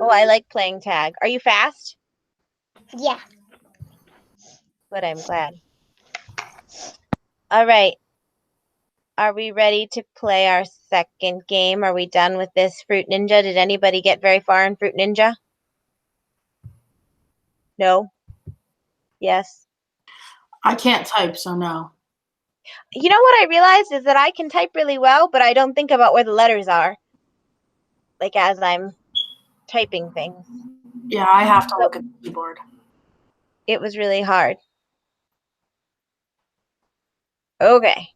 Oh, I like playing tag. Are you fast? Yeah. Good, I'm glad. All right. Are we ready to play our second game? Are we done with this Fruit Ninja? Did anybody get very far in Fruit Ninja? No? Yes? I can't type, so no. You know what I realized is that I can type really well, but I don't think about where the letters are. Like as I'm typing things. Yeah, I have to look at the keyboard. It was really hard. Okay.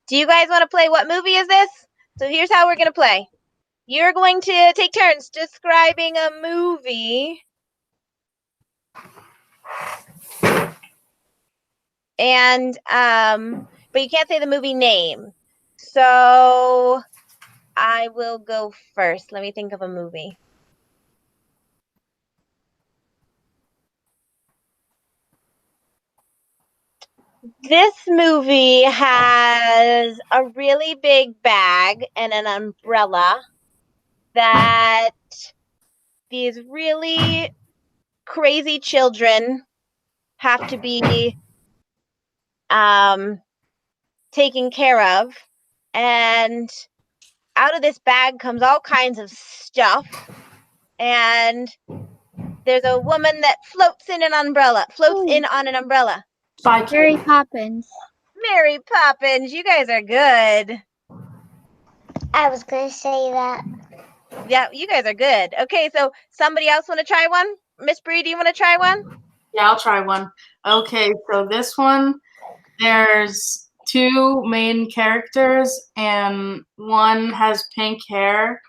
Do you guys want to play What Movie Is This? So here's how we're going to play. You're going to take turns describing a movie. And, but you can't say the movie name. So I will go first. Let me think of a movie. This movie has a really big bag and an umbrella that these really crazy children have to be taken care of. And out of this bag comes all kinds of stuff. And there's a woman that floats in on an umbrella. Mary Poppins. Mary Poppins, you guys are good. I was going to say that. Yeah, you guys are good. Okay, so somebody else want to try one? Miss Bree, do you want to try one? Yeah, I'll try one. Okay, so this one, there's two main characters, and one has pink hair,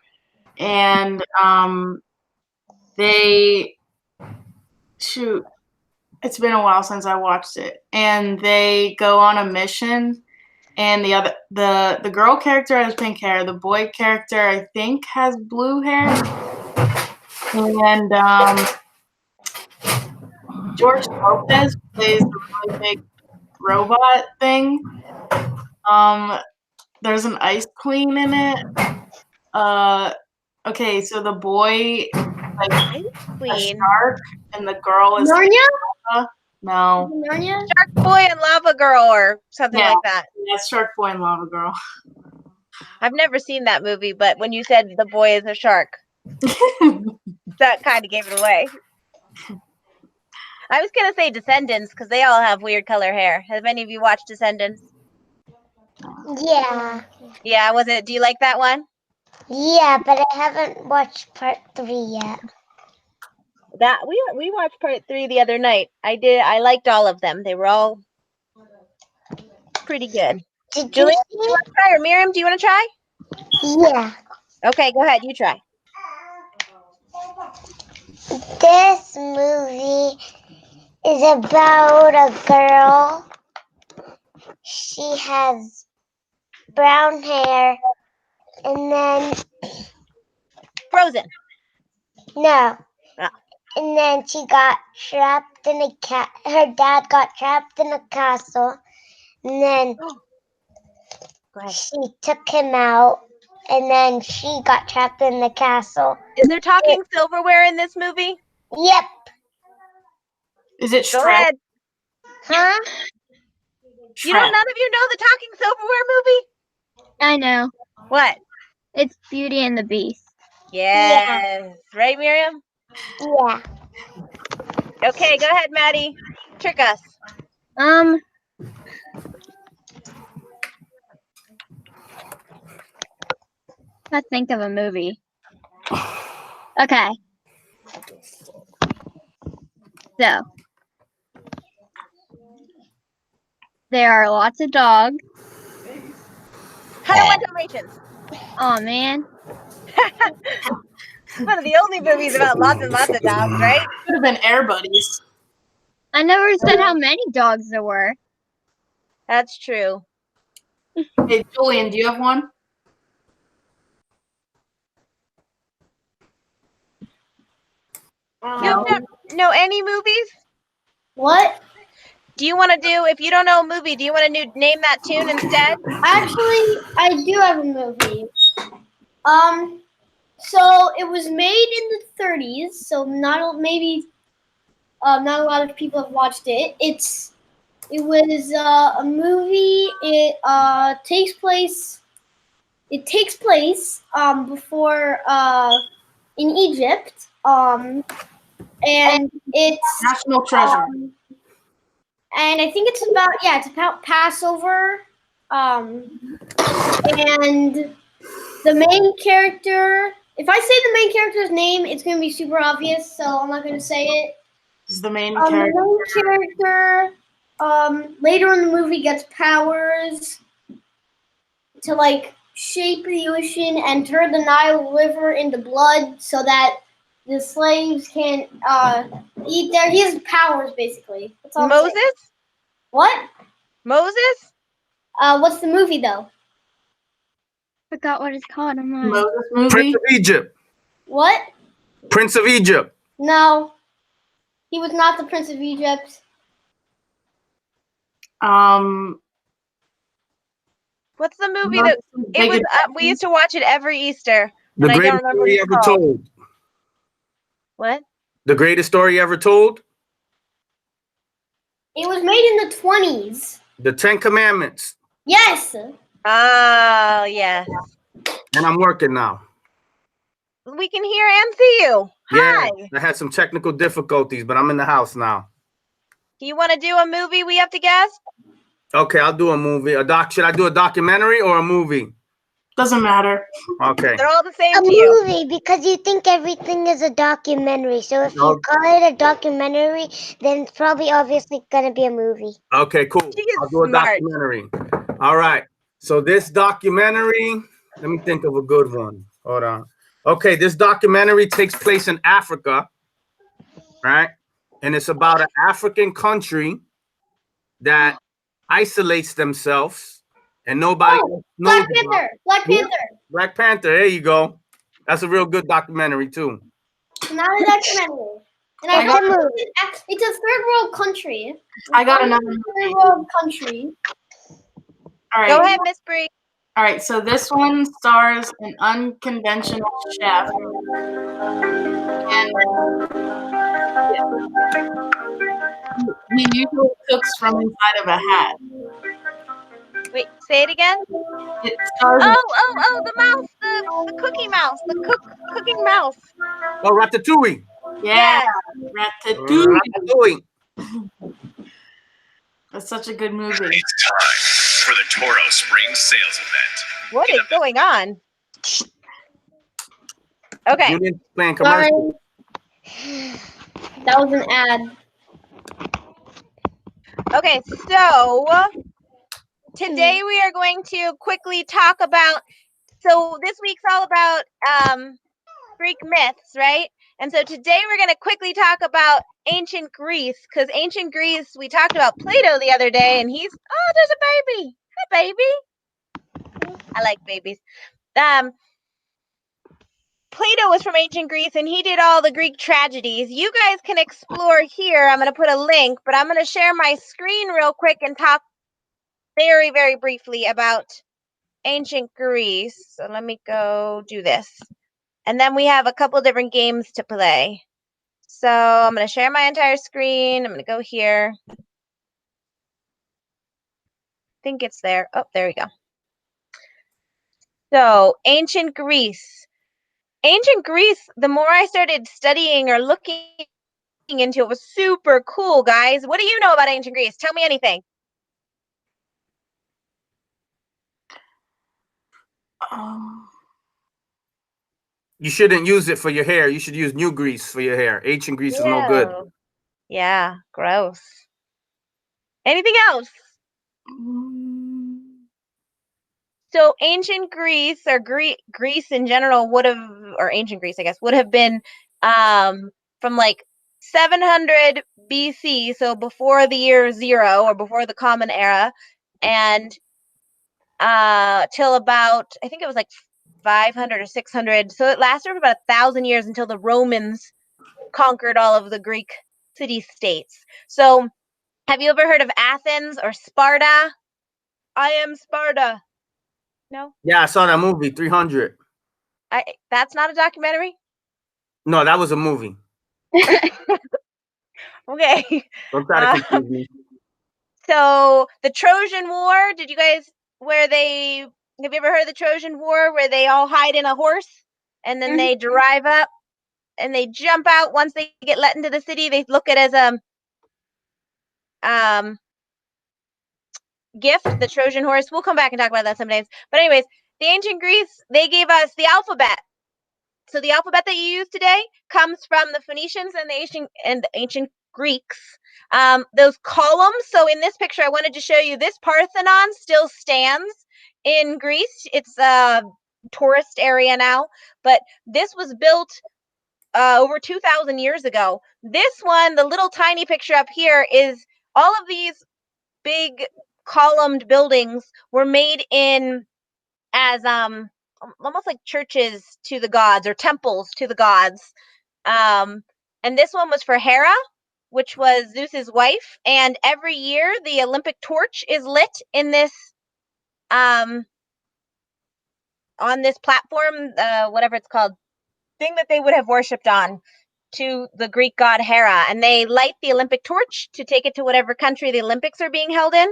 and it's been a while since I watched it, and they go on a mission, and the girl character has pink hair, the boy character I think has blue hair, and George Lopez plays a really big robot thing. There's an ice queen in it. Okay, so the boy like a shark, and the girl is Narnia? no. Narnia? Shark Boy and Lava Girl or something like that. Yeah, Shark Boy and Lava Girl. I've never seen that movie, but when you said the boy is a shark, that kind of gave it away. I was going to say Descendants because they all have weird color hair. Have any of you watched Descendants? Yeah. Yeah, do you like that one? Yeah, but I haven't watched part 3 yet. That we watched part 3 the other night. I liked all of them. They were all pretty good. Julie, do you want to try, or Miriam, do you want to try? Yeah. Okay, go ahead. You try. This movie is about a girl. She has brown hair, and then Frozen. No. Ah. And then she got trapped in her dad got trapped in a castle, and then she took him out, and then she got trapped in the castle. Is there talking silverware in this movie? Yep. Is it Go Shrek? ahead. Huh? You don't. None of you know the talking silverware movie? I know. What? It's Beauty and the Beast. Yes. Right, Miriam? Yeah. Okay, go ahead, Maddie. Trick us. Let's think of a movie. Okay. So, there are lots of dogs. 101 Dalmatians. Oh man. One of the only movies about lots and lots of dogs, right? Could have been Air Buddies. I never said how many dogs there were. That's true. Hey, Julian, do you have one? You don't know any movies? What? Do you want to do, if you don't know a movie, do you want to name that tune instead? Actually, I do have a movie. So it was made in the 30s. So not a lot of people have watched it. It was a movie. It takes place. It takes place before in Egypt. And it's National Treasure. and I think it's about Passover. And the main character. If I say the main character's name, it's gonna be super obvious, so I'm not gonna say it. Is the main The character. main character later in the movie gets powers to like shape the ocean and turn the Nile River into blood so that the slaves can eat there. He has powers basically. That's all I'm saying. Moses? What? Moses? What's the movie though? Forgot what it's called. I'm on. Moses movie. Prince of Egypt. What? Prince of Egypt. No. He was not the Prince of Egypt. What's the movie that it was? We used to watch it every Easter. The And I don't greatest remember what story it's ever called. told. What? The greatest story ever told. It was made in the 20s. The Ten Commandments. Yes. Oh, yes. And I'm working now. We can hear and see you. Hi. Yeah, I had some technical difficulties, but I'm in the house now. Do you want to do a movie we have to guess? Okay, I'll do a movie. Should I do a documentary or a movie? Doesn't matter. Okay. They're all the same A to you. movie, because you think everything is a documentary. So if No. you call it a documentary, then it's probably obviously gonna be a movie. Okay, cool. She is I'll do a smart. documentary. All right. So this documentary, let me think of a good one. Hold on. Okay, this documentary takes place in Africa, right? And it's about an African country that isolates themselves and nobody knows Black about. Panther. Black Yeah. Panther. Black Panther, there you go. That's a real good documentary too. Not a documentary. And I got- it's a third world country. I got another Third movie. world country. All right. Go ahead, Miss Bree. All right. So this one stars an unconventional chef. And he usually cooks from inside of a hat. Wait, say it again. It stars Oh, the mouse, the cookie mouse, the cooking mouse. Oh, Ratatouille. yeah, Ratatouille. Ratatouille. That's such a good movie. It's time for the Toro Spring Sales Event. What is going on? Okay. Union playing Sorry. commercial. That was an ad. Okay, so today we are going to quickly talk about, so this week's all about Greek myths, right? And so today we're going to quickly talk about ancient Greece, because ancient Greece, we talked about Plato the other day, and there's a baby. Hi, baby. I like babies. Plato was from ancient Greece, and he did all the Greek tragedies. You guys can explore here. I'm going to put a link, but I'm going to share my screen real quick and talk very, very briefly about ancient Greece. So let me go do this. And then we have a couple different games to play. So I'm going to share my entire screen. I'm going to go here. I think it's there. Oh, there we go. So ancient Greece. Ancient Greece, the more I started studying or looking into it, was super cool, guys. What do you know about ancient Greece? Tell me anything. You shouldn't use it for your hair. You should use new grease for your hair. Ancient grease is no good. Ew. Yeah, gross. Anything else? So ancient Greece or Greece in general would have, or ancient Greece, I guess, would have been from like 700 BC, so before the year 0 or before the Common Era, and till about, I think it was like 500 or 600. So it lasted for about 1,000 years until the Romans conquered all of the Greek city-states. So have you ever heard of Athens or Sparta? I am Sparta. No? Yeah, I saw that movie, 300. That's not a documentary? No, that was a movie. Okay. Don't try to confuse me. So the Trojan War, have you ever heard of the Trojan War where they all hide in a horse and then they drive up and they jump out once they get let into the city? They look at it as a gift, the Trojan horse. We'll come back and talk about that sometimes. But anyways, the ancient Greece, they gave us the alphabet. So the alphabet that you use today comes from the Phoenicians and the ancient Greeks. Those columns. So in this picture, I wanted to show you this Parthenon still stands in Greece. It's a tourist area now, but this was built over 2,000 years ago. This one, the little tiny picture up here, is all of these big columned buildings were made in as almost like churches to the gods or temples to the gods. And this one was for Hera, which was Zeus's wife. And every year the Olympic torch is lit in this on this platform, whatever it's called, thing that they would have worshipped on, to the Greek god Hera, and they light the Olympic torch to take it to whatever country the Olympics are being held in.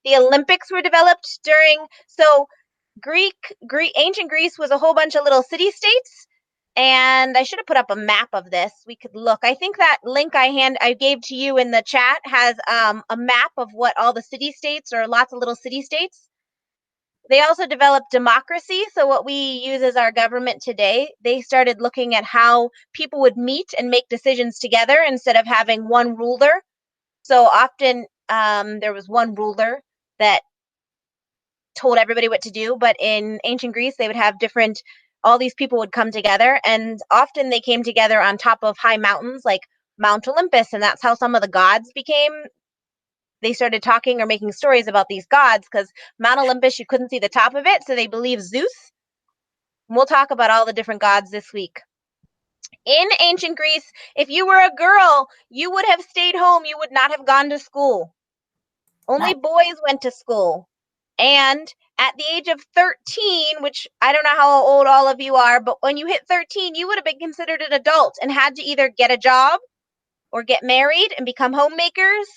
The Olympics were developed ancient Greece was a whole bunch of little city-states, and I should have put up a map of this. We could look. I think that link I gave to you in the chat has a map of what all the city-states, or lots of little city-states. They also developed democracy. So what we use as our government today, they started looking at how people would meet and make decisions together instead of having one ruler. So often there was one ruler that told everybody what to do. But in ancient Greece, they would have all these people would come together. And often they came together on top of high mountains like Mount Olympus. And that's how some of the gods they started talking or making stories about these gods, because Mount Olympus, you couldn't see the top of it, so they believed Zeus. And we'll talk about all the different gods this week. In ancient Greece, if you were a girl, you would have stayed home. You would not have gone to school. Only boys went to school. And at the age of 13, which I don't know how old all of you are, but when you hit 13, you would have been considered an adult and had to either get a job or get married and become homemakers.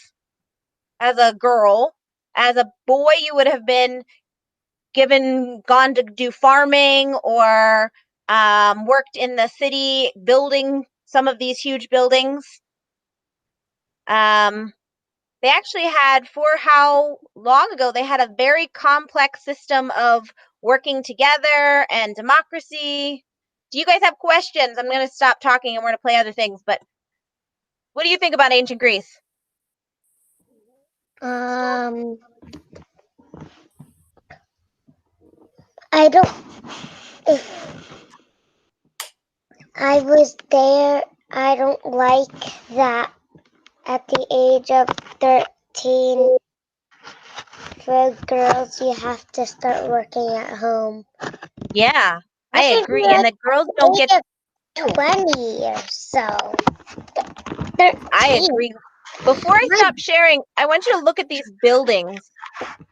As a girl, as a boy, you would have been gone to do farming or worked in the city building some of these huge buildings. They actually had, for how long ago, they had a very complex system of working together and democracy. Do you guys have questions? I'm going to stop talking and we're going to play other things, but what do you think about ancient Greece? If I was there, I don't like that at the age of 13, for girls, you have to start working at home. Yeah, I agree. And the girls don't get 20 or so. 13. I agree. Before I stop sharing, I want you to look at these buildings.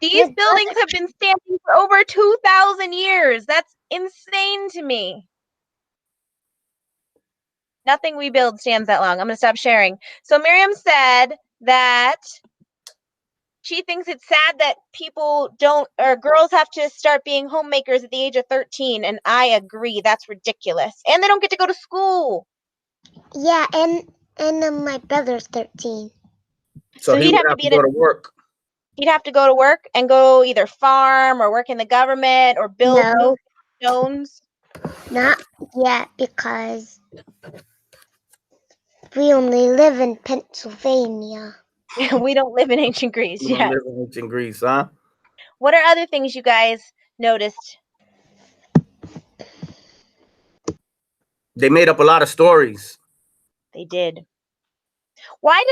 These buildings have been standing for over 2,000 years. That's insane to me. Nothing we build stands that long. I'm going to stop sharing. So Miriam said that she thinks it's sad that girls have to start being homemakers at the age of 13. And I agree. That's ridiculous. And they don't get to go to school. Yeah, and my brother's 13. So he'd have to go to work. He'd have to go to work and go either farm or work in the government or build stones. Not yet, because we only live in Pennsylvania. We don't live in ancient Greece We don't yet. live in ancient Greece, huh? What are other things you guys noticed? They made up a lot of stories. They did. Why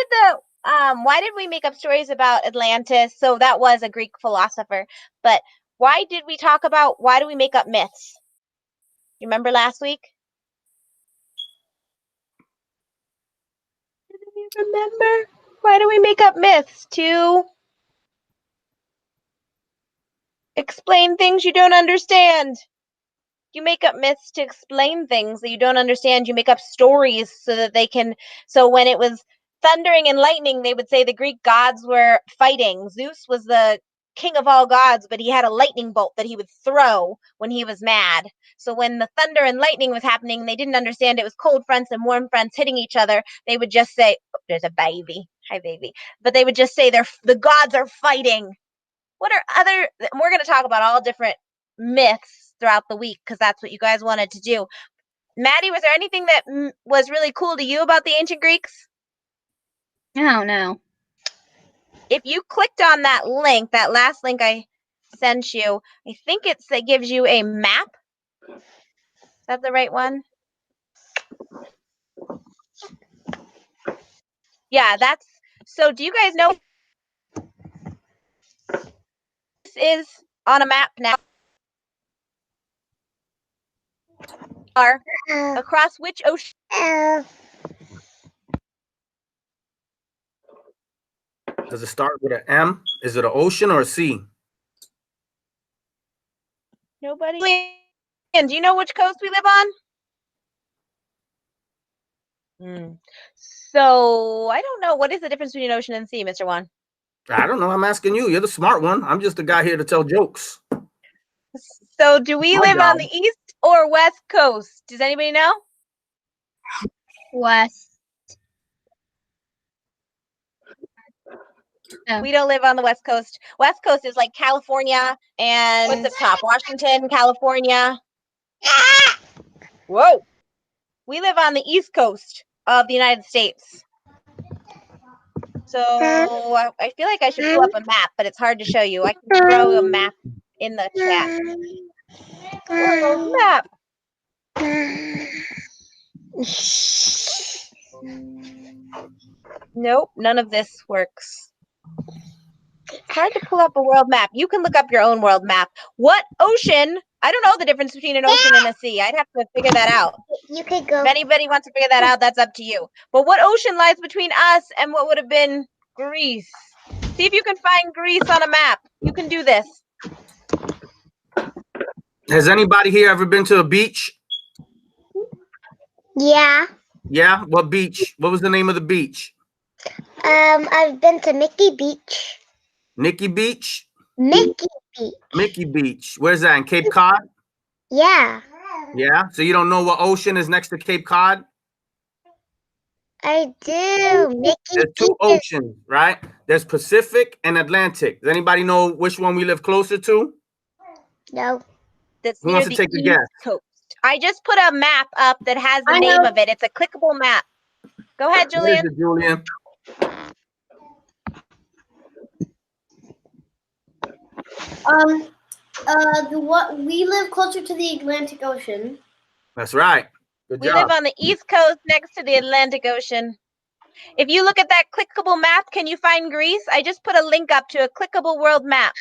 did we make up stories about Atlantis? So that was a Greek philosopher. But why do we make up myths? You remember last week? Do you remember? Why do we make up myths? To explain things you don't understand. You make up myths to explain things that you don't understand. You make up stories so that they can. So when it was thundering and lightning, they would say the Greek gods were fighting. Zeus was the king of all gods, but he had a lightning bolt that he would throw when he was mad. So when the thunder and lightning was happening, they didn't understand it was cold fronts and warm fronts hitting each other. They would just say, oh, "There's a baby, hi baby," but they would just say the gods are fighting. What are other? We're going to talk about all different myths throughout the week because that's what you guys wanted to do. Maddie, was there anything that was really cool to you about the ancient Greeks? I don't know. If you clicked on that link, that last link I sent you, I think it gives you a map. Is that the right one? Yeah, that's. So do you guys know this is on a map now? Are across which ocean? Does it start with an M? Is it an ocean or a sea? Nobody. And do you know which coast we live on? So I don't know. What is the difference between an ocean and sea, Mr. Juan? I don't know. I'm asking you. You're the smart one. I'm just the guy here to tell jokes. So do we live on the east or west coast? Does anybody know? West. No. We don't live on the west coast. West coast is like California and what's up top? Washington, California. Whoa. We live on the east coast of the United States. So I feel like I should pull up a map, but it's hard to show you. I can throw a map in the chat. Map. Nope, none of this works. It's hard to pull up a world map. You can look up your own world map. What ocean? I don't know the difference between an ocean and a sea. I'd have to figure that out. You could go. If anybody wants to figure that out, that's up to you. But what ocean lies between us and what would have been Greece? See if you can find Greece on a map. You can do this. Has anybody here ever been to a beach? Yeah. Yeah? What beach? What was the name of the beach? I've been to Mickey Beach. Nikki Beach? Mickey Beach. Mickey Beach. Where's that? In Cape Cod? Yeah. Yeah? So you don't know what ocean is next to Cape Cod? I do. Mickey There's Beach. two oceans, right? There's Pacific and Atlantic. Does anybody know which one we live closer to? No. That's Who near wants to the take a East guess? Coast. I just put a map up that has the I name know. of it. It's a clickable map. Go ahead, What is Julian. it, Julian? What we live closer to the Atlantic Ocean. That's right. Good We job. live on the East Coast next to the Atlantic Ocean. If you look at that clickable map, can you find Greece? I just put a link up to a clickable world map.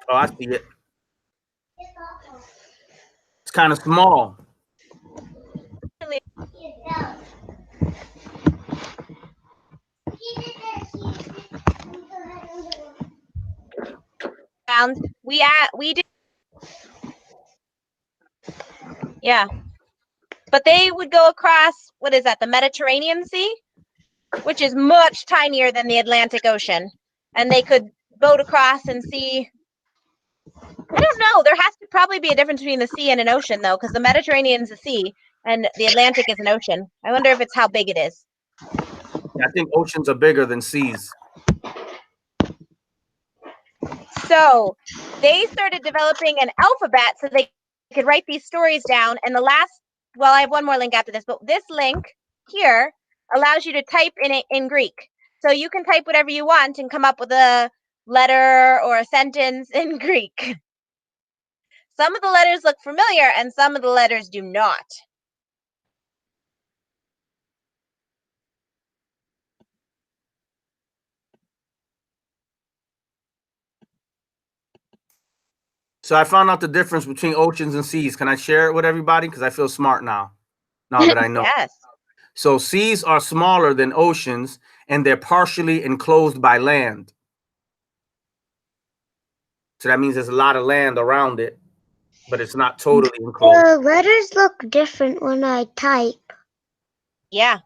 Oh, I see it. It's kind of small. We did. Yeah. But they would go across, what is that, the Mediterranean Sea, which is much tinier than the Atlantic Ocean. And they could boat across and see. I don't know. There has to probably be a difference between the sea and an ocean, though, because the Mediterranean is a sea and the Atlantic is an ocean. I wonder if it's how big it is. I think oceans are bigger than seas. So they started developing an alphabet so they could write these stories down. And well, I have one more link after this, but this link here allows you to type in it in Greek. So you can type whatever you want and come up with a letter or a sentence in Greek. Some of the letters look familiar and some of the letters do not. So I found out the difference between oceans and seas. Can I share it with everybody? Because I feel smart now that I know. Yes. So seas are smaller than oceans, and they're partially enclosed by land. So that means there's a lot of land around it, but it's not totally enclosed. The letters look different when I type. Yeah.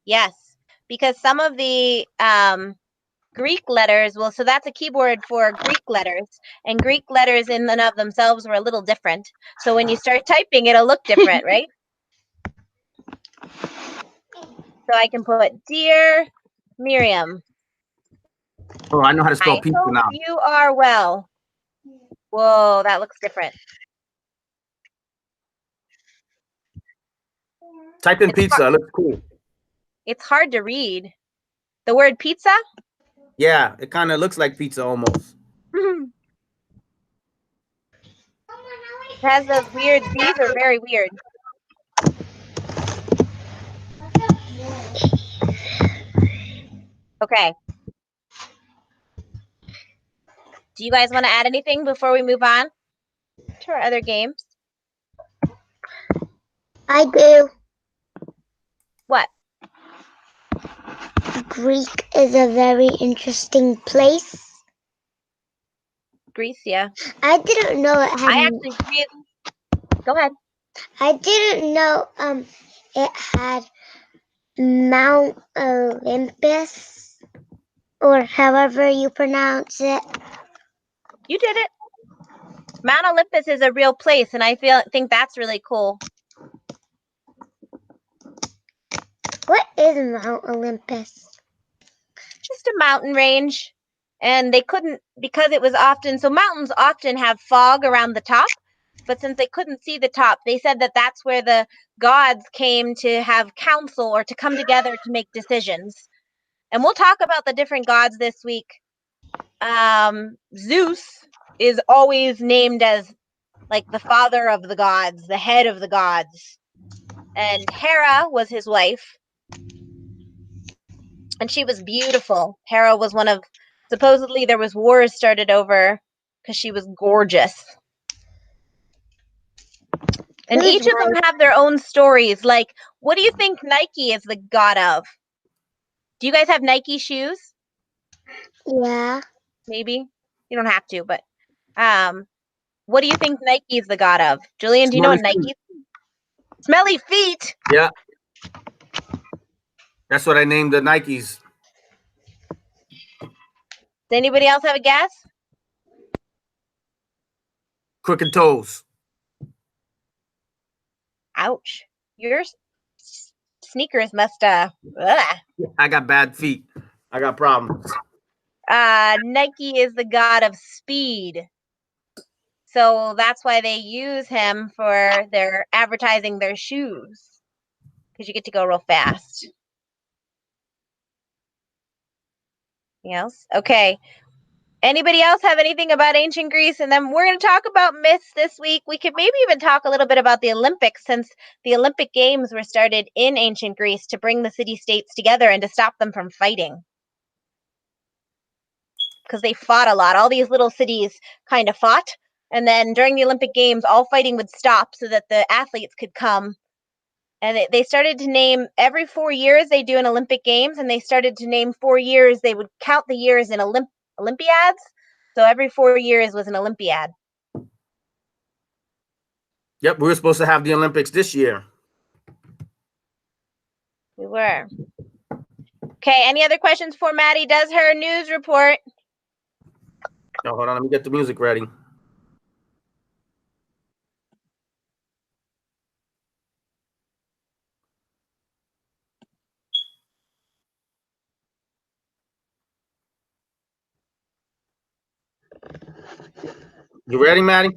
Yes. Because some of the Greek letters, well, so that's a keyboard for Greek letters, and Greek letters in and of themselves were a little different. So when you start typing, it'll look different, right? So I can put, Dear Miriam, Oh, I know how to spell I pizza hope now. you are well. Whoa, that looks different. Type in It's pizza. It looks cool. It's hard to read. The word pizza? Yeah, it kind of looks like pizza almost. It has those weird, these are very weird. Okay. Do you guys want to add anything before we move on to our other games? I do. What? Greek is a very interesting place. Greece, yeah. I didn't know it had. I actually really. Go ahead. I didn't know it had Mount Olympus, or however you pronounce it. You did it. Mount Olympus is a real place, and I think that's really cool. What is Mount Olympus? Just a mountain range. And they couldn't, because it was often, so mountains often have fog around the top, but since they couldn't see the top, they said that that's where the gods came to have counsel or to come together to make decisions. And we'll talk about the different gods this week. Zeus is always named as like the father of the gods, the head of the gods. And Hera was his wife. And she was beautiful. Hera was one of, supposedly there was wars started over because she was gorgeous. And each of them have their own stories. Like, what do you think Nike is the god of? Do you guys have Nike shoes? Yeah. Maybe. You don't have to, but what do you think Nike is the god of? Julian, do you know what Nike is? Smelly feet. Yeah. That's what I named the Nikes. Does anybody else have a guess? Crooked toes. Ouch. Your sneakers must I got bad feet. I got problems. Nike is the god of speed. So that's why they use him for their advertising their shoes. Because you get to go real fast. Anything else? Okay. Anybody else have anything about ancient Greece? And then we're going to talk about myths this week. We could maybe even talk a little bit about the Olympics, since the Olympic Games were started in ancient Greece to bring the city-states together and to stop them from fighting. Because they fought a lot. All these little cities kind of fought. And then during the Olympic Games, all fighting would stop so that the athletes could come. And they started to name, every 4 years they do an Olympic Games, and they started to name 4 years. They would count the years in Olympiads. So every 4 years was an Olympiad. Yep, we were supposed to have the Olympics this year. We were. Okay, any other questions before Maddie does her news report? Oh, hold on, let me get the music ready. You ready, Maddie?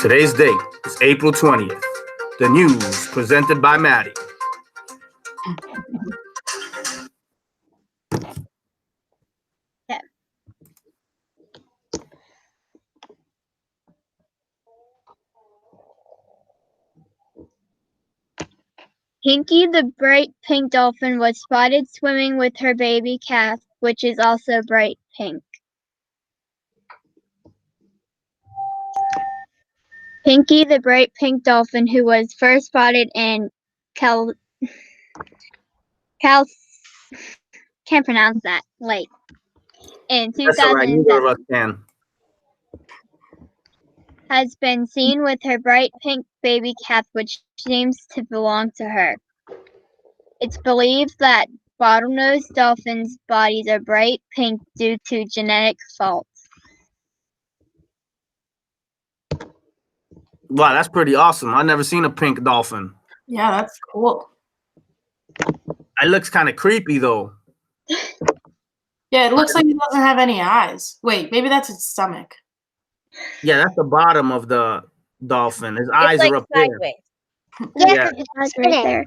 Today's date is April 20th. The news presented by Maddie. Pinky the bright pink dolphin was spotted swimming with her baby calf, which is also bright pink. Pinky the bright pink dolphin who was first spotted in can't pronounce that, lake in That's all right. Neither of 2007 us can. has been seen with her bright pink baby calf, which seems to belong to her. It's believed that bottlenose dolphins' bodies are bright pink due to genetic faults. Wow, that's pretty awesome. I've never seen a pink dolphin. Yeah, that's cool. It looks kind of creepy though. Yeah, it looks like it doesn't have any eyes. Wait, maybe that's its stomach. Yeah, that's the bottom of the dolphin. His eyes It's like are up there. sideways. Yeah, Yeah. That's right there.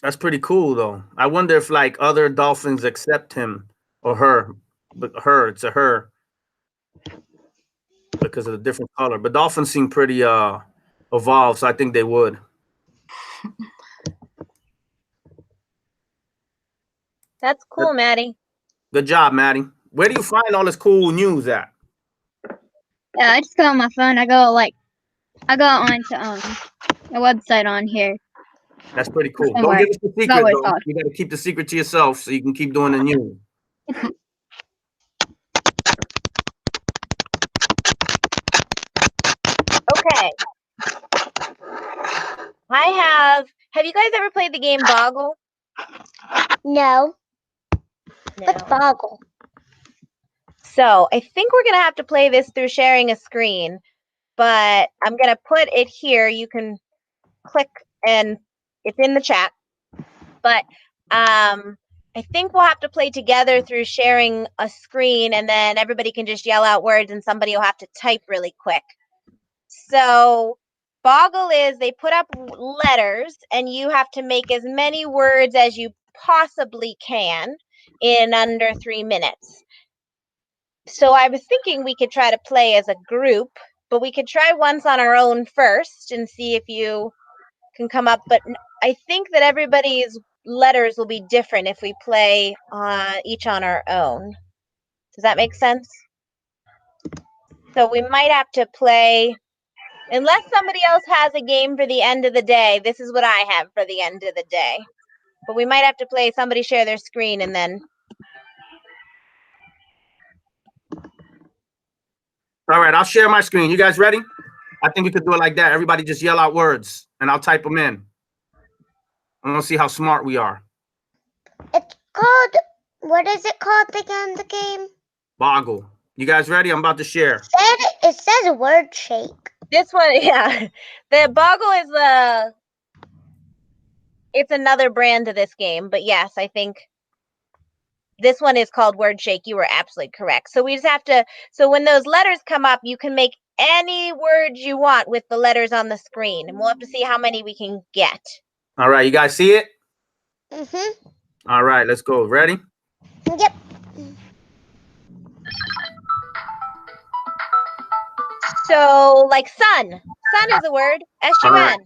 That's pretty cool though. I wonder if like other dolphins accept him or her, but it's a her because of the different color. But dolphins seem pretty evolved, so I think they would. That's cool, Maddie. Good job, Maddie. Where do you find all this cool news at? Yeah, I just go on my phone. I go on to a website on here. That's pretty cool. Somewhere. Don't give us the secret Not what it's though. called. You got to keep the secret to yourself so you can keep doing the news. Okay. Have you guys ever played the game Boggle? No. What's No. Boggle? So I think we're going to have to play this through sharing a screen, but I'm going to put it here. You can click and it's in the chat. But I think we'll have to play together through sharing a screen, and then everybody can just yell out words and somebody will have to type really quick. So Boggle is they put up letters and you have to make as many words as you possibly can in under 3 minutes. So I was thinking we could try to play as a group, but we could try once on our own first and see if you can come up. But I think that everybody's letters will be different if we play each on our own. Does that make sense? So we might have to play, unless somebody else has a game for the end of the day. This is what I have for the end of the day. But we might have to play somebody share their screen and then. All right, I'll share my screen. You guys ready? I think we could do it like that. Everybody just yell out words and I'll type them in. I'm gonna see how smart we are. It's called, what is it called again, the game? Boggle. You guys ready? I'm about to share. It says word shake. This one, yeah. The Boggle is it's another brand of this game, but yes, I think this one is called Word Shake. You were absolutely correct. So we just have to, so when those letters come up, you can make any words you want with the letters on the screen, and we'll have to see how many we can get. All right, you guys see it? Mm-hmm. All right, let's go. Ready? Yep. So, like sun. Sun is a word. S-U-N. All right.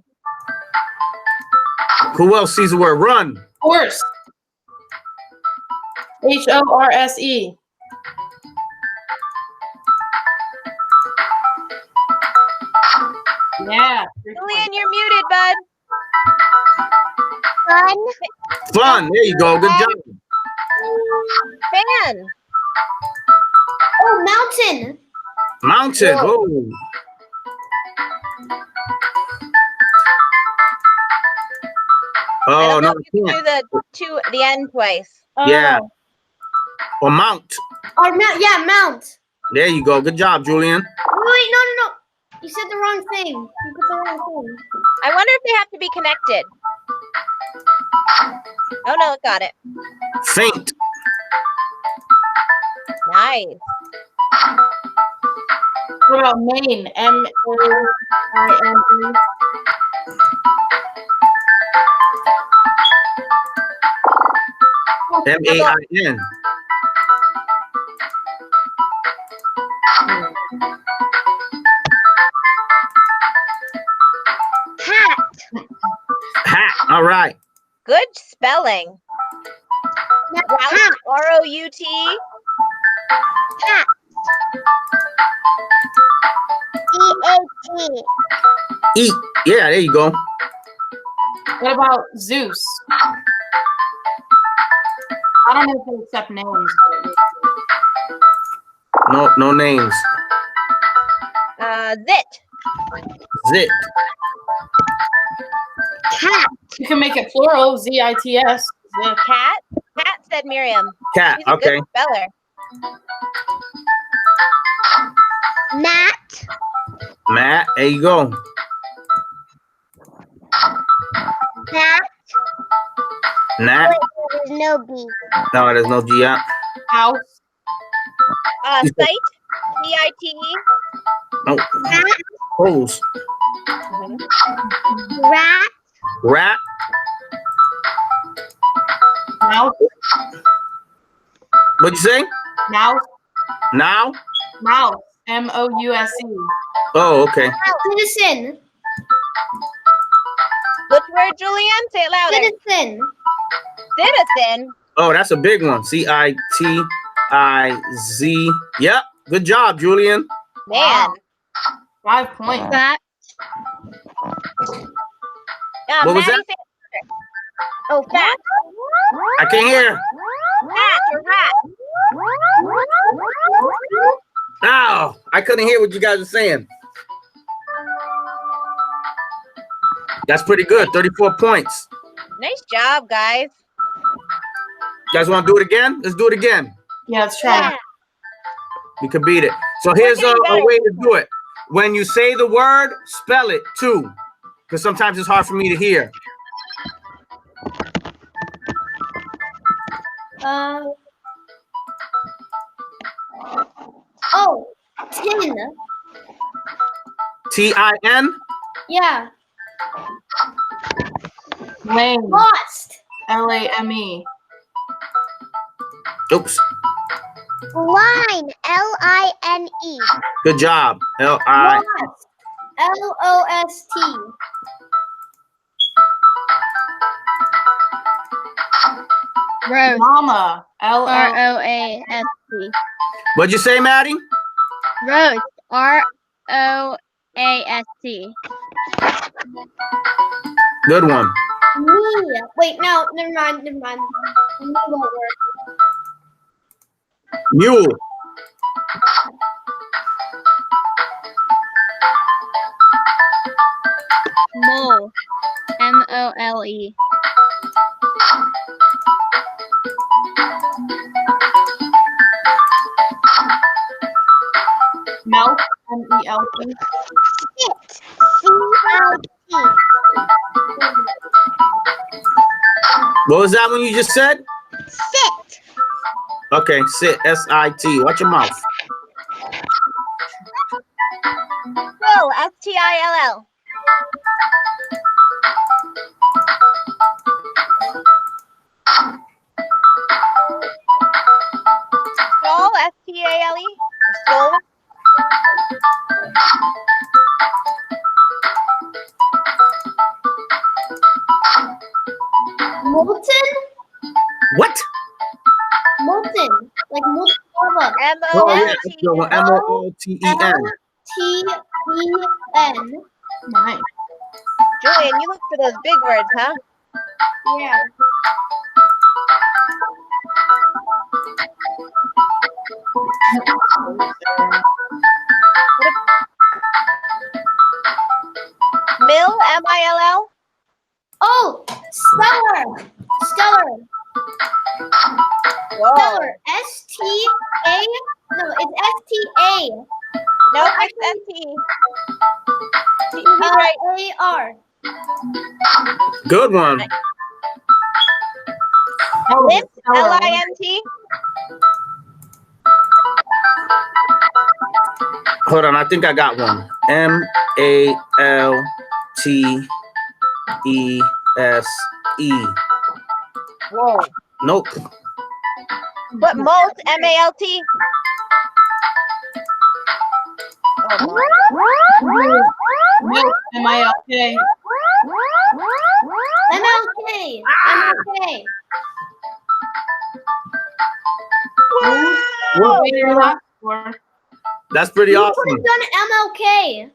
Who else sees the word run? Horse. Horse. Yeah. Julian, you're muted, bud. Fun. Fun. There you go. Good job. Fan. Oh, mountain. Mountain. Oh. I Oh don't know no, if you I can can't. do the end twice. Yeah. Oh. Or mount. Or yeah, mount. There you go. Good job, Julian. Wait, no. You said the wrong thing. You put the wrong thing. I wonder if they have to be connected. Oh no, it got it. Faint. Nice. What about Maine? M-A-I-N-E. M-A-I-N. Hat. All right. Good spelling. Route, Cat. R-O-U-T. Cat. C-A-T. Eat. Yeah, there you go. What about Zeus? I don't know if they accept names. No names. Zit. Zit. Cat. You can make it plural, Z-I-T-S. Zit. Cat. Cat, said Miriam. Cat. She's a Okay. good speller. Mat. Matt, there you go. Mat. Nat. Wait, there's no B. No, there's no G out. House. Site. C-I-T-E. No. Rat. Hose. Rat. Rat. Mouse. What'd you say? Mouse. Now? Mouse. M-O-U-S-E. Oh, okay. Citizen. Which word, Julian? Say it louder. Citizen. Citizen. Oh, that's a big one. C-I-T-I-Z. Yep. Good job, Julian. Man. 5 points. Fact. What was Maddie, that? say it louder. Oh, fat. I can't hear. Cat or rat. No, I couldn't hear what you guys were saying. That's pretty good. 34 points. Nice job, guys. You guys want to do it again? Let's do it again. Yeah, let's try. Yeah. We can beat it. So here's a way to do it. When you say the word, spell it too. Because sometimes it's hard for me to hear. Oh, tin. T-I-N? Yeah. Lame. Lost. L-A-M-E. Oops. Line. L-I-N-E. Good job. L-I. Lost. L-O-S-T. Roast. Mama. L-O. R-O-A-S-T. What'd you say, Maddie? Roast. R-O-A-S-T. Good one. Me. Wait, no, never mind. Me won't work. Mule. Mole. M-O-L-E. Melt. M-E-L-T. Sit. C-I-T. What was that one you just said? Sit. Okay, sit. S-I-T. Watch your mouth. Still, S-T-I-L-L. Stole, S-T-A-L-E. Or stole. Molten? What? Molten. Like molten lava. Oh, yeah. That's the one. M-O-L-T. M-O-O-T-E-N. T-E-N. Nice. Julian, you look for those big words, huh? Yeah. Mill, M-I-L-L. Oh, stellar. Stellar. Whoa. Stellar. S-T-A. No, it's S-T-A. Nope, it's S-T. He's right. A-R. Good one. Lint, L-I-N-T. Hold on, I think I got one. M-A-L-T-E-S-E. Whoa. Nope. What, molt, M-A-L-T? Oh, Milk. M-I-L-K. MLK. MLK. What were your last score? That's pretty You awesome. could have done MLK.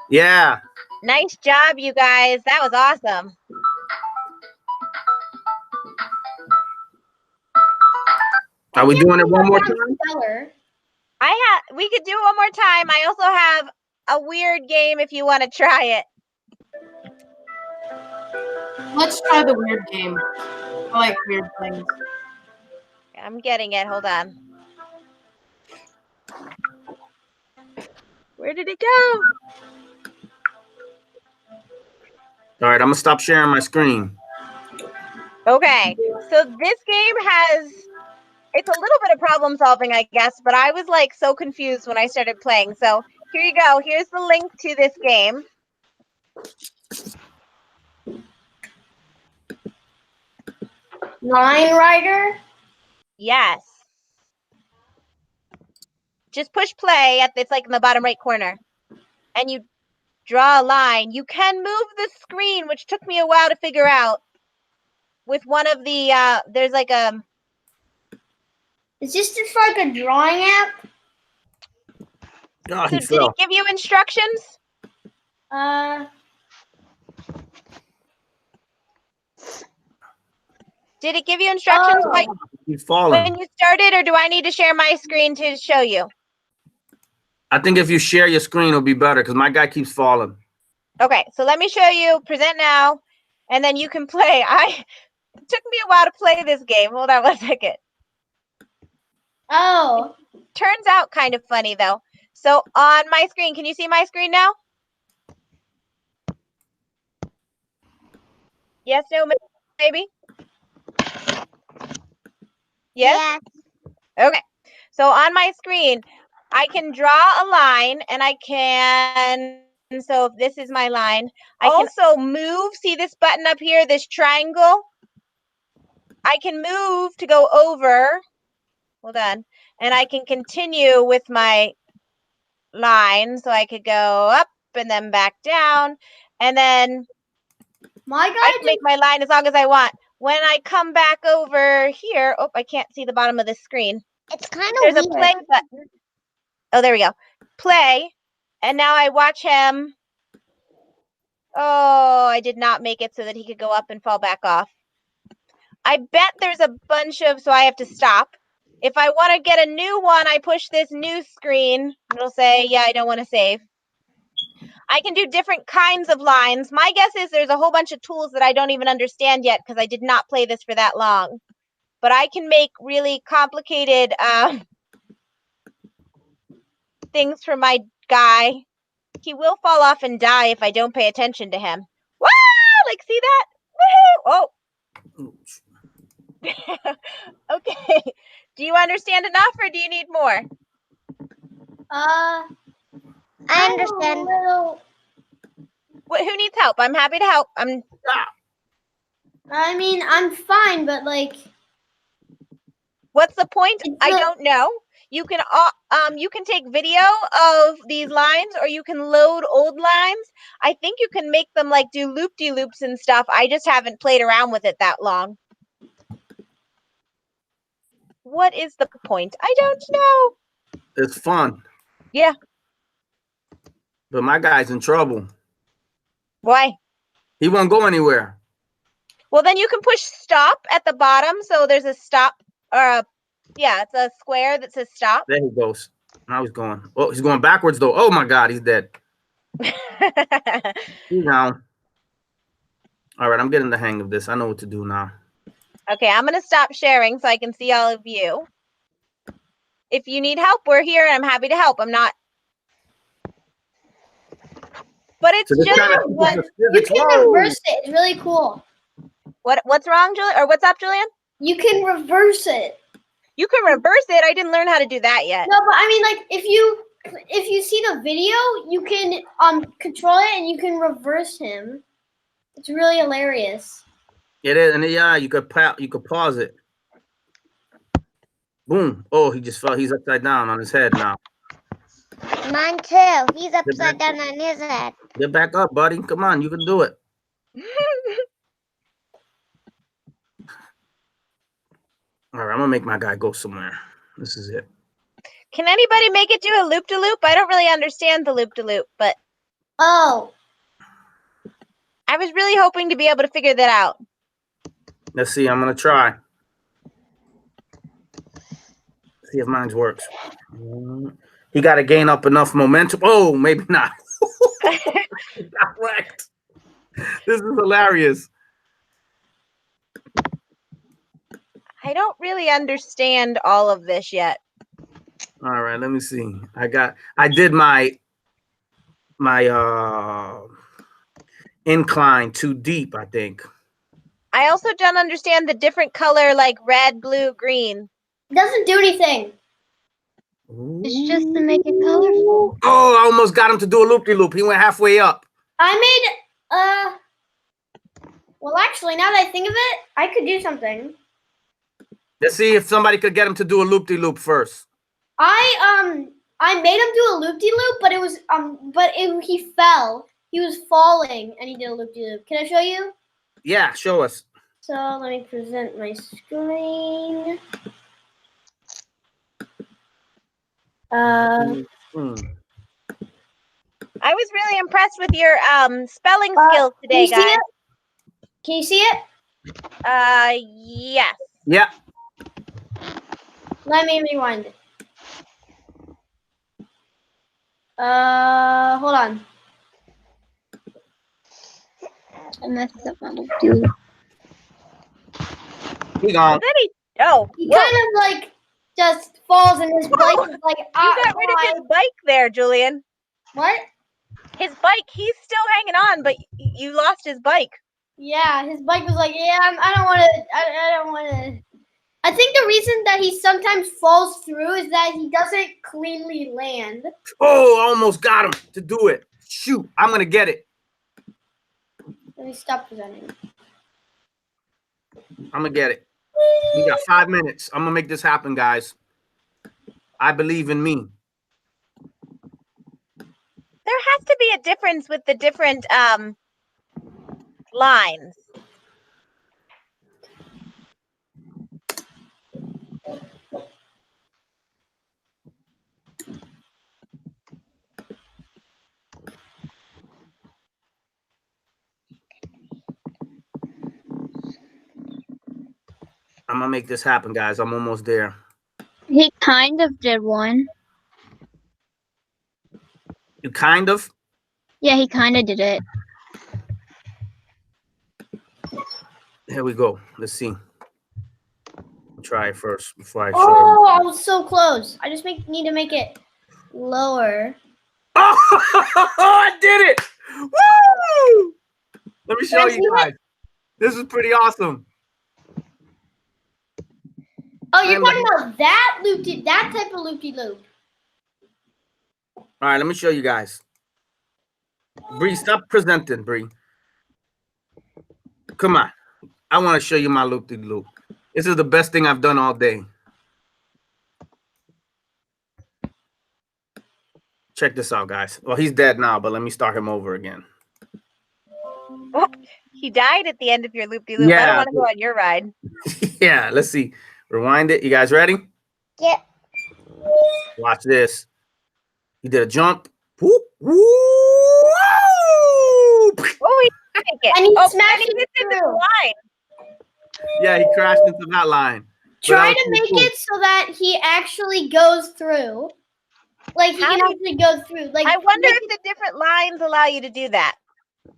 Yeah. Nice job, you guys. That was awesome. Are we doing it one more time? Stellar. We could do it one more time. I also have a weird game if you want to try it. Let's try the weird game. I like weird things. I'm getting it. Hold on. Where did it go? All right, I'm gonna stop sharing my screen. Okay. So this game it's a little bit of problem solving, I guess, but I was like so confused when I started playing. So here you go. Here's the link to this game. Line Rider. Yes. Just push play it's like in the bottom right corner. And you draw a line. You can move the screen, which took me a while to figure out. With one of the there's like a Is this just like a drawing app? Oh, so he did fell. it give you instructions? Did it give you instructions He's falling. when you started, or do I need to share my screen to show you? I think if you share your screen, it'll be better because my guy keeps falling. Okay, so let me show you present now, and then you can play. It took me a while to play this game. Hold on one second. Oh. Turns out kind of funny though. So on my screen, can you see my screen now? Yes, no, maybe? Yes? Okay. So on my screen, I can draw a line and I can, so if this is my line, I can also move. See this button up here, this triangle? I can move to go over. Hold on. And I can continue with my line. So I could go up and then back down. And then My I guy can make my line as long as I want. When I come back over here, oh, I can't see the bottom of the screen. It's kind There's of a weird. play button. Oh, there we go. Play. And now I watch him. Oh, I did not make it so that he could go up and fall back off. I bet there's a bunch of, so I have to stop. If I want to get a new one, I push this new screen. It'll say, yeah, I don't want to save. I can do different kinds of lines. My guess is there's a whole bunch of tools that I don't even understand yet because I did not play this for that long. But I can make really complicated things for my guy. He will fall off and die if I don't pay attention to him. Wow! Like, see that? Woohoo! Oh. Okay. Do you understand enough or do you need more? I understand. Who needs help? I'm happy to help. I mean, I'm fine, but like, What's the point? I don't know. You can take video of these lines, or you can load old lines. I think you can make them like do loop-de-loops and stuff. I just haven't played around with it that long. What is the point? I don't know. It's fun. Yeah. But my guy's in trouble. Why? He won't go anywhere. Well, then you can push stop at the bottom. So there's a stop, or it's a square that says stop. There he goes. Now he's going. Oh, he's going backwards though. Oh my God, he's dead. He's down. All right, I'm getting the hang of this. I know what to do now. Okay, I'm going to stop sharing so I can see all of you. If you need help, we're here and I'm happy to help. I'm not. But it's So just you can reverse it. It's really cool. What's wrong, Julian? Or what's up, Julian? You can reverse it. You can reverse it. I didn't learn how to do that yet. No, but I mean, like, if you see the video, you can control it and you can reverse him. It's really hilarious. It is, and yeah, you could pause it. Boom! Oh, he just fell. He's upside down on his head now. Mine too. He's upside down on his head. Get back up, buddy. Come on, you can do it. All right, I'm gonna make my guy go somewhere. This is it. Can anybody make it do a loop-de-loop? I don't really understand the loop-de-loop, but Oh, I was really hoping to be able to figure that out. Let's see. I'm gonna try. See if mine works. He got to gain up enough momentum. Oh, maybe not. Got wrecked. This is hilarious. I don't really understand all of this yet. All right, let me see. I did my incline too deep, I think. I also don't understand the different color, like red, blue, green. it doesn't do anything. It's just to make it colorful. Oh, I almost got him to do a loop-de-loop. He went halfway up. I made well, actually, now that I think of it, I could do something. Let's see if somebody could get him to do a loop-de-loop first. I made him do a loop-de-loop, but it was he fell. He was falling, and he did a loop-de-loop. Can I show you? Yeah, show us. So let me present my screen. Hmm. I was really impressed with your spelling skills Can today, you see guys. it? Can you see it? Yes. Yeah. Let me rewind it. Hold on. I messed up my dude. He gone. Then He whoa. kind of like just falls, and his bike is like, You got rid of his bike there, Julian. what? His bike, he's still hanging on, but you lost his bike. Yeah, his bike was like, yeah, I don't want to. I don't want to. I think the reason that he sometimes falls through is that he doesn't cleanly land. Oh, I almost got him to do it. Shoot, I'm going to get it. Let me stop presenting. I'm going to get it. We got 5 minutes. I'm going to make this happen, guys. I believe in me. There has to be a difference with the different lines. I'm going to make this happen, guys. I'm almost there. He kind of did one. You kind of? Yeah, he kind of did it. Here we go. Let's see. Try it first before I show Oh, I was so close. I just need to make it lower. Oh, I did it! Woo! Let me show you guys. This is pretty awesome. Oh, you're talking about that type of loop-de-loop. All right, let me show you guys. Bree, stop presenting, Bree. Come on. I want to show you my loop-de-loop. This is the best thing I've done all day. Check this out, guys. Well, he's dead now, but let me start him over again. Oh, he died at the end of your loop-de-loop. I Yeah. don't want to go on your ride. Yeah, let's see. Rewind it. You guys ready? Yep. Watch this. He did a jump. Whoop, whoop. Oh, he did make it. And he Oh, smashed and he it hit into the through. line. Yeah, he crashed into that line. But Try that to was make pretty it so that he actually goes through. Like, he How can do- actually go through. Like, I wonder make if the different lines allow you to do that. cool.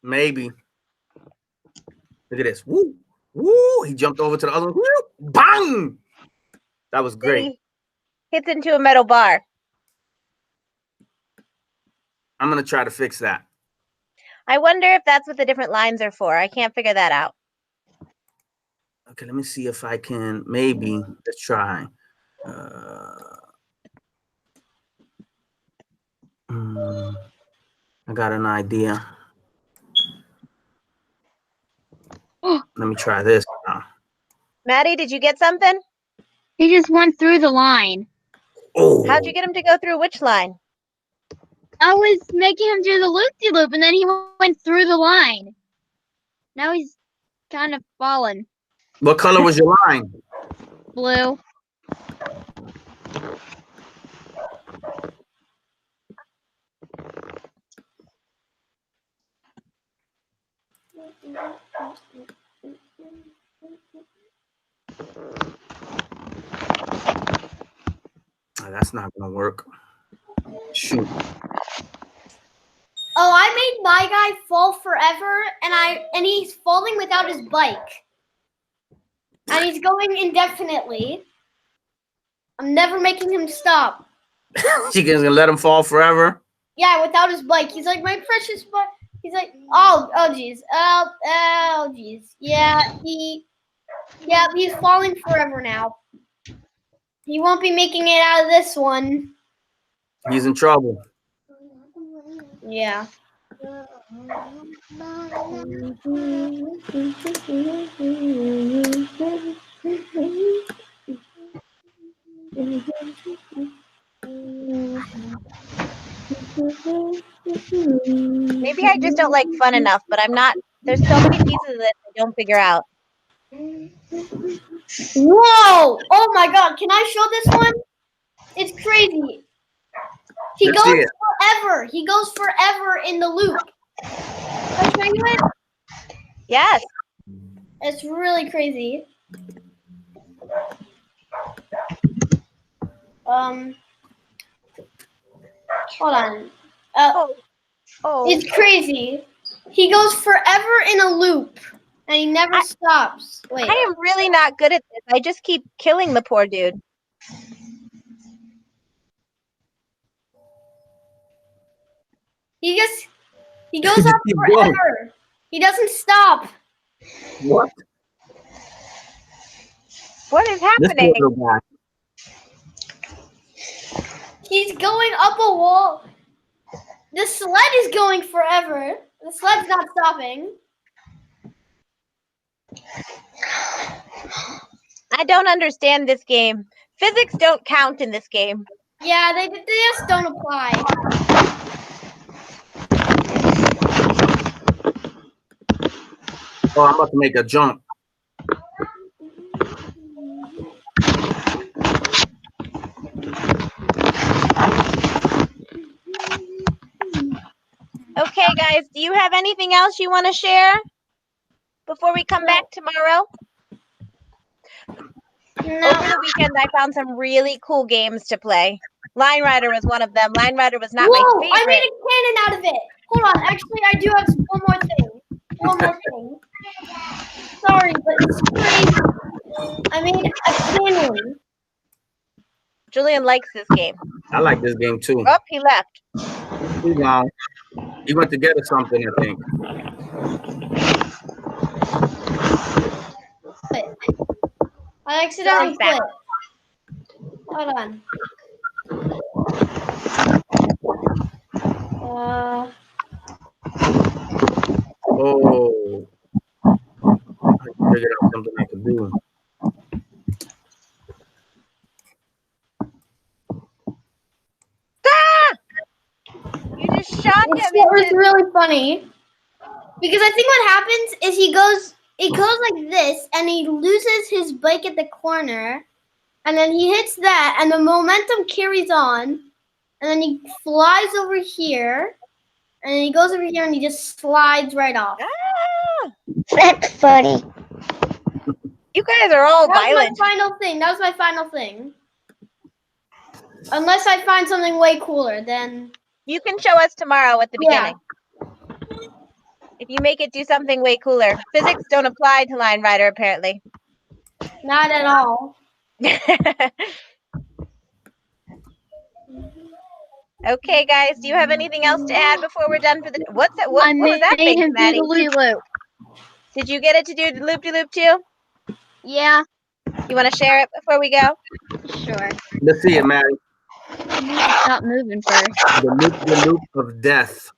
Maybe. Look at this. Woo, woo. He jumped over to the other one. Woo, bang. That was Then great. he hits into a metal bar. I'm going to try to fix that. I wonder if that's what the different lines are for. I can't figure that out. Okay, let me see if I can maybe. Let's try. I got an idea. Let me try this now. Maddie, did you get something? He just went through the line. Oh, How'd you get him to go through which line? I was making him do the loop-de-loop, and then he went through the line. Now he's kind of fallen. what color was your line? Blue. That's not gonna work. Shoot. Oh, I made my guy fall forever, and he's falling without his bike, and he's going indefinitely. I'm never making him stop. She gonna let him fall forever. Yeah, without his bike. He's like, my precious bike. He's like, oh geez, oh geez. Yeah, he's falling forever now. He won't be making it out of this one. He's in trouble. Yeah. Maybe I just don't like fun enough, but I'm not. There's so many pieces of this I don't figure out. Whoa! Oh my god, can I show this one? It's crazy. He Let's goes see it. forever. He goes forever in the loop. Can I show you it? Yes. It's really crazy. Hold on. Oh. It's crazy. He goes forever in a loop, and he never stops. Wait. I am really not good at this. I just keep killing the poor dude. He goes up Keep forever. going. He doesn't stop. What? What is This happening? poor little guy. He's going up a wall. The sled is going forever. The sled's not stopping. I don't understand this game. Physics don't count in this game. Yeah, they just don't apply. Oh, I'm about to make a jump. Okay, guys, do you have anything else you want to share before we come back tomorrow? No. Over the weekend, I found some really cool games to play. Line Rider was one of them. Line Rider was not my Whoa! I made favorite. a cannon out of it. Hold on. Actually, I do have one more thing. One more thing. Sorry, but it's crazy. I made a cannon. Julian likes this game. I like this game too. Oh, he left. Too long. He went to get us something, I think. I accidentally Sorry, quit. Hold on. Oh. I figured out something I could do. You just shot him. It was really funny because I think what happens is he goes like this, and he loses his bike at the corner, and then he hits that, and the momentum carries on, and then he flies over here, and then he goes over here, and he just slides right off. Ah, That's funny. you guys are all That was violent. my final thing. That was my final thing. Unless I find something way cooler, then You can show us tomorrow at the Yeah. beginning. If you make it do something way cooler. Physics don't apply to Line Rider, apparently. not at all. Okay, guys, do you have anything else to add before we're done for the? What's that? What I was that made thing, him do Maddie? the loop. Did you get it to do the loop-de-loop too? Yeah, You want to share it before we go? sure. Let's see it, Maddie. Stop moving first. The loop of death.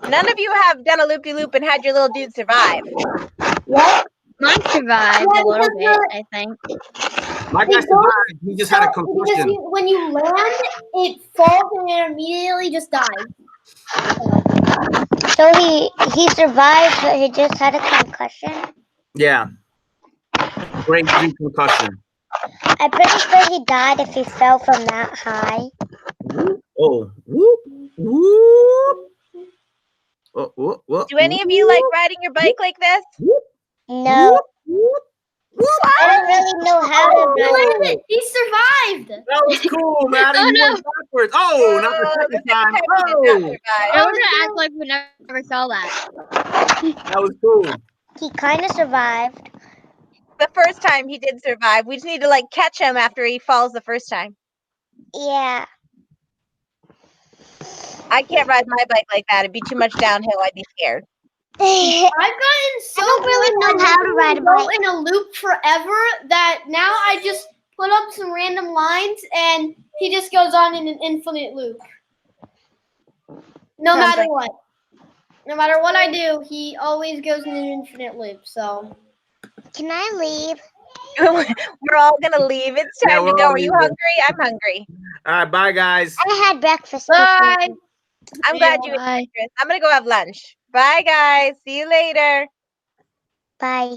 None of you have done a loop-de-loop and had your little dude survive. Mine survived Yeah, a little because bit, I think. My guy survived. He just had a concussion. When you land, it falls and it immediately just dies. So he survived, but he just had a concussion. Yeah. Grade 3 concussion. I'm pretty sure he died if he fell from that high. Oh, whoop, whoop. Oh, whoop, whoop, Do any of you like riding your bike like this? No, whoop. I don't really know how to He ride. landed. He survived. That was cool, Maddie. Oh, You no. went backwards. Oh, not the Oh, second the time. second time he did not Oh, survive. I want to act like we never saw that. that was cool. He kind of survived. The first time he did survive. We just need to like catch him after he falls the first time. Yeah. I can't ride my bike like that. It'd be too much downhill. I'd be scared. I I've gotten so don't really good know at how to making ride me a go bike. in a loop forever that now I just put up some random lines and he just goes on in an infinite loop. No Sounds matter like- what. No matter what I do, he always goes in an infinite loop. So Can I leave? We're all gonna leave. It's Yeah, time to we're go. all Are you leaving. hungry? I'm hungry. All right, bye, guys. I had breakfast. before. bye. I'm glad you. Bye. I'm gonna go have lunch. Bye, guys. See you later. Bye.